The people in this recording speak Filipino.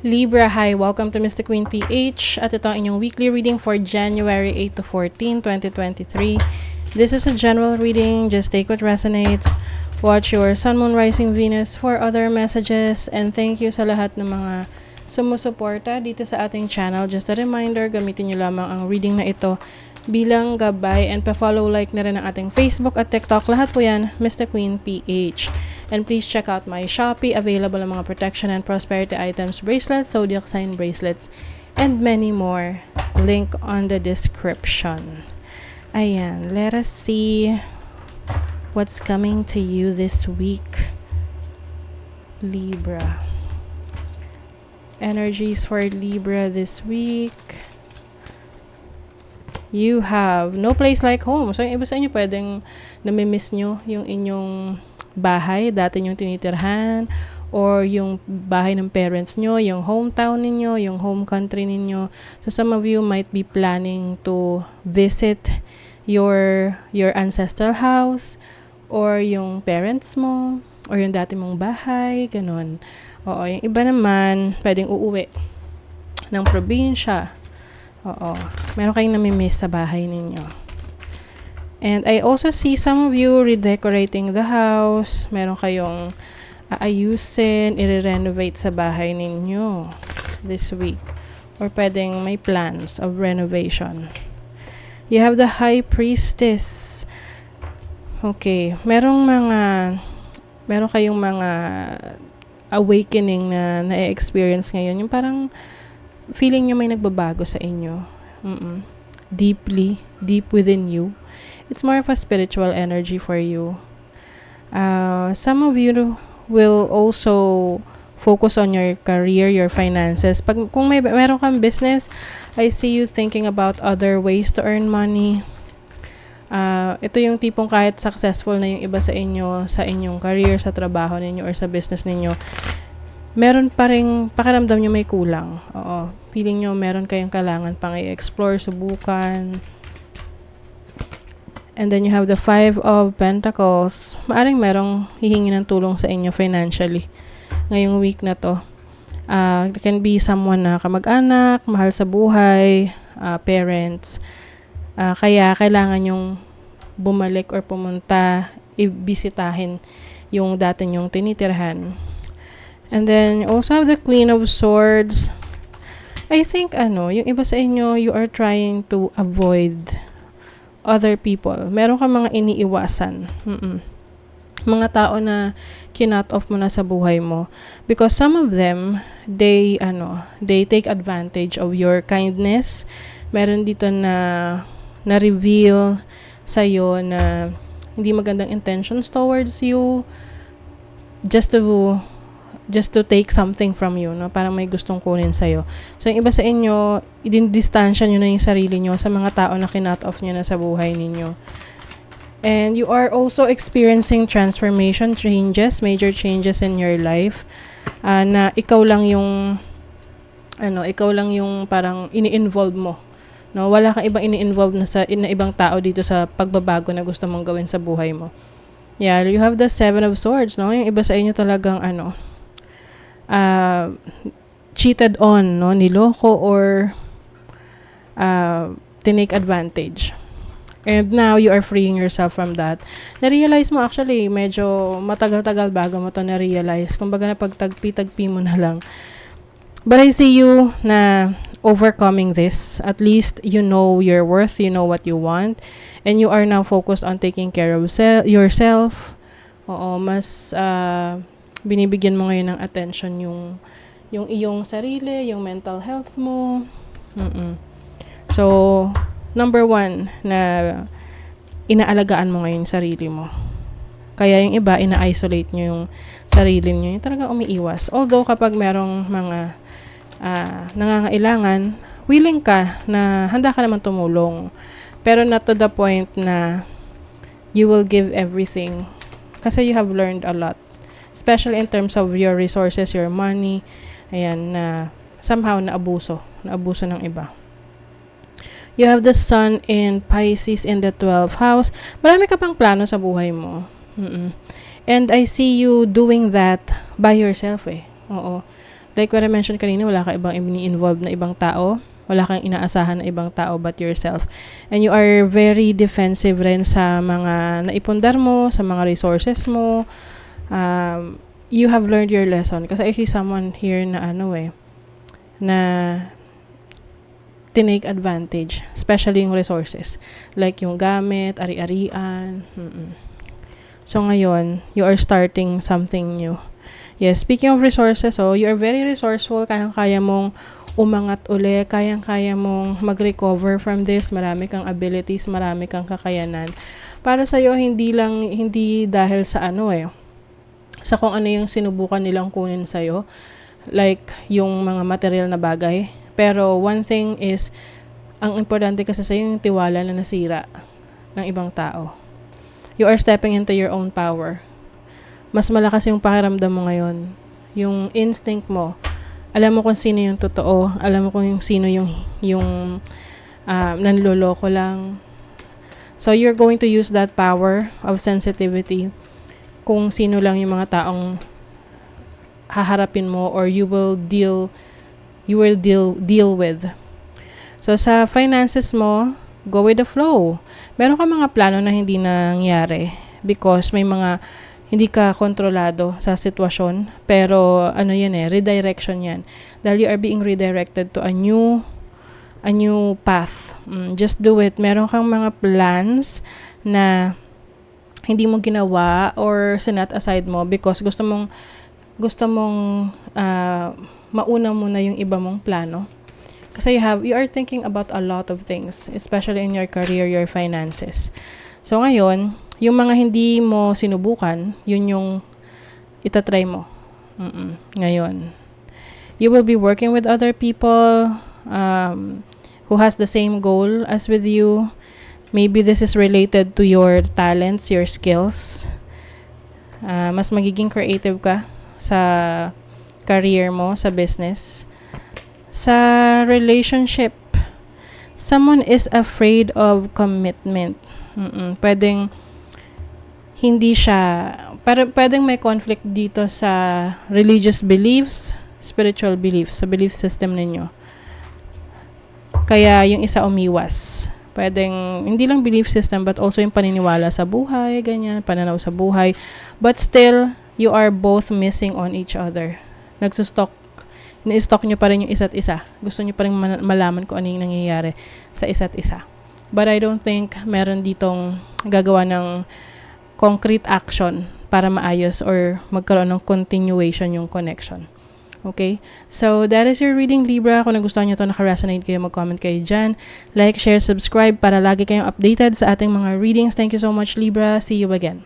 Libra, hi! Welcome to Mr. Queen PH at ito ang inyong weekly reading for January 8 to 14, 2023. This is a general reading. Just take what resonates. Watch your Sun, Moon, Rising, Venus for other messages. And thank you sa lahat ng mga sumusuporta dito sa ating channel. Just a reminder, gamitin nyo lamang ang reading na ito bilang gabay and pa-follow like na rin ang ating Facebook at TikTok. Lahat po yan, Mr. Queen PH. And please check out my Shopee. Available ang mga protection and prosperity items, bracelets, zodiac sign bracelets, and many more. Link on the description. Ayan, let us see what's coming to you this week, Libra. Energies for Libra this week. You have no place like home. So, yung iba sa inyo pwedeng namimiss nyo yung inyong bahay, dati nyong tinitirhan, or yung bahay ng parents nyo, yung hometown ninyo, yung home country ninyo. So, some of you might be planning to visit your ancestral house, or yung parents mo, or yung dati mong bahay, ganun. Oo, yung iba naman, pwedeng uuwi ng probinsya. Oo, meron kayong namimiss sa bahay ninyo. And I also see some of you redecorating the house. Meron kayong aayusin, i-renovate sa bahay ninyo this week. Or pwedeng may plans of renovation. You have the High Priestess. Okay, meron kayong mga awakening na na-experience ngayon. Yung parang feeling nyo may nagbabago sa inyo. Deep within you. It's more of a spiritual energy for you. Some of you will also focus on your career, your finances. Kung meron kang business, I see you thinking about other ways to earn money. Ito yung tipong kahit successful na yung iba sa inyo, sa inyong career, sa trabaho ninyo, or sa business ninyo, meron pa rin pakiramdam nyo may kulang. Oo. Feeling nyo meron kayong kailangan pang i-explore, subukan. And then you have the Five of Pentacles. Maaring merong hihingi ng tulong sa inyo financially ngayong week na to. It can be someone na kamag-anak, mahal sa buhay, parents. Kaya kailangan yung bumalik or pumunta, ibisitahin yung dati nyong tinitirhan. And then you also have the Queen of Swords. I think yung iba sa inyo, you are trying to avoid other people. Meron ka mga iniiwasan. Mga tao na kinut off mo na sa buhay mo. Because some of them, they take advantage of your kindness. Meron dito na reveal sa'yo na hindi magandang intentions towards you. Just to take something from you, no? Parang may gustong kunin sa'yo. So, yung iba sa inyo, idinistansya nyo na yung sarili nyo sa mga tao na kinut off nyo na sa buhay ninyo. And you are also experiencing transformation, changes, major changes in your life. Na ikaw lang yung parang ini-involve mo. No? Wala kang ibang ini-involve na ibang tao dito sa pagbabago na gusto mong gawin sa buhay mo. Yeah, you have the Seven of Swords, no? Yung iba sa inyo talagang cheated on, no, niloko or tinake advantage. And now you are freeing yourself from that. Na-realize mo actually, medyo matagal-tagal bago mo to na-realize. Kumbaga napagtagpi-tagpi mo na lang. But I see you na overcoming this. At least you know your worth, you know what you want, and you are now focused on taking care of yourself. Oo, mas binibigyan mo ngayon ng attention yung iyong sarili, yung mental health mo. So, number 1 na inaalagaan mo ngayon yung sarili mo. Kaya yung iba, ina-isolate nyo yung sarili nyo. Yung talagang umiiwas. Although, kapag merong mga nangangailangan, willing ka na handa ka naman tumulong. Pero not to the point na you will give everything. Kasi you have learned a lot. Especially in terms of your resources, your money. Ayan, na somehow naabuso ng iba. You have the Sun in Pisces in the 12th house. Marami ka pang plano sa buhay mo. And I see you doing that by yourself . Oo. Like what I mentioned kanina, wala ka ibang ini-involve na ibang tao. Wala kang inaasahan na ibang tao but yourself. And you are very defensive rin sa mga naipundar mo, sa mga resources mo. You have learned your lesson. Kasi I see someone here na na tinake advantage. Especially yung resources. Like yung gamit, ari-arian. So ngayon, you are starting something new. Yes, speaking of resources, you are very resourceful. Kayang-kaya mong umangat uli, kayang-kaya mong mag-recover from this. Marami kang abilities, marami kang kakayanan. Para sa'yo, hindi dahil sa sa kung ano yung sinubukan nilang kunin sa'yo. Like, yung mga material na bagay. Pero one thing is, ang importante kasi sa'yo yung tiwala na nasira ng ibang tao. You are stepping into your own power. Mas malakas yung pakiramdam mo ngayon. Yung instinct mo. Alam mo kung sino yung totoo. Alam mo kung sino yung nanloloko lang. So, you're going to use that power of sensitivity kung sino lang yung mga taong haharapin mo or you will deal with. So, sa finances mo, go with the flow. Meron ka mga plano na hindi nangyari because may mga hindi ka kontrolado sa sitwasyon. Pero, redirection yan. Dahil you are being redirected to a new path. Just do it. Meron kang mga plans na hindi mo ginawa or sinet aside mo because gusto mong mauna muna yung iba mong plano. Kasi you are thinking about a lot of things, especially in your career, your finances. So, ngayon, yung mga hindi mo sinubukan, yun yung itatry mo. Ngayon. You will be working with other people who has the same goal as with you. Maybe this is related to your talents, your skills. Mas magiging creative ka sa career mo, sa business. Sa relationship, someone is afraid of commitment. Pwedeng may conflict dito sa religious beliefs, spiritual beliefs, sa belief system ninyo. Kaya yung isa umiwas. Pwedeng, hindi lang belief system, but also yung paniniwala sa buhay, ganyan, pananaw sa buhay. But still, you are both missing on each other. Ini-stalk nyo pa rin yung isa't isa. Gusto nyo pa rin malaman kung ano yung nangyayari sa isa't isa. But I don't think meron ditong gagawa ng concrete action para maayos or magkaroon ng continuation yung connection. Okay? So, that is your reading, Libra. Kung nagustuhan nyo ito, naka-resonate kayo, mag-comment kayo dyan. Like, share, subscribe para lagi kayong updated sa ating mga readings. Thank you so much, Libra. See you again.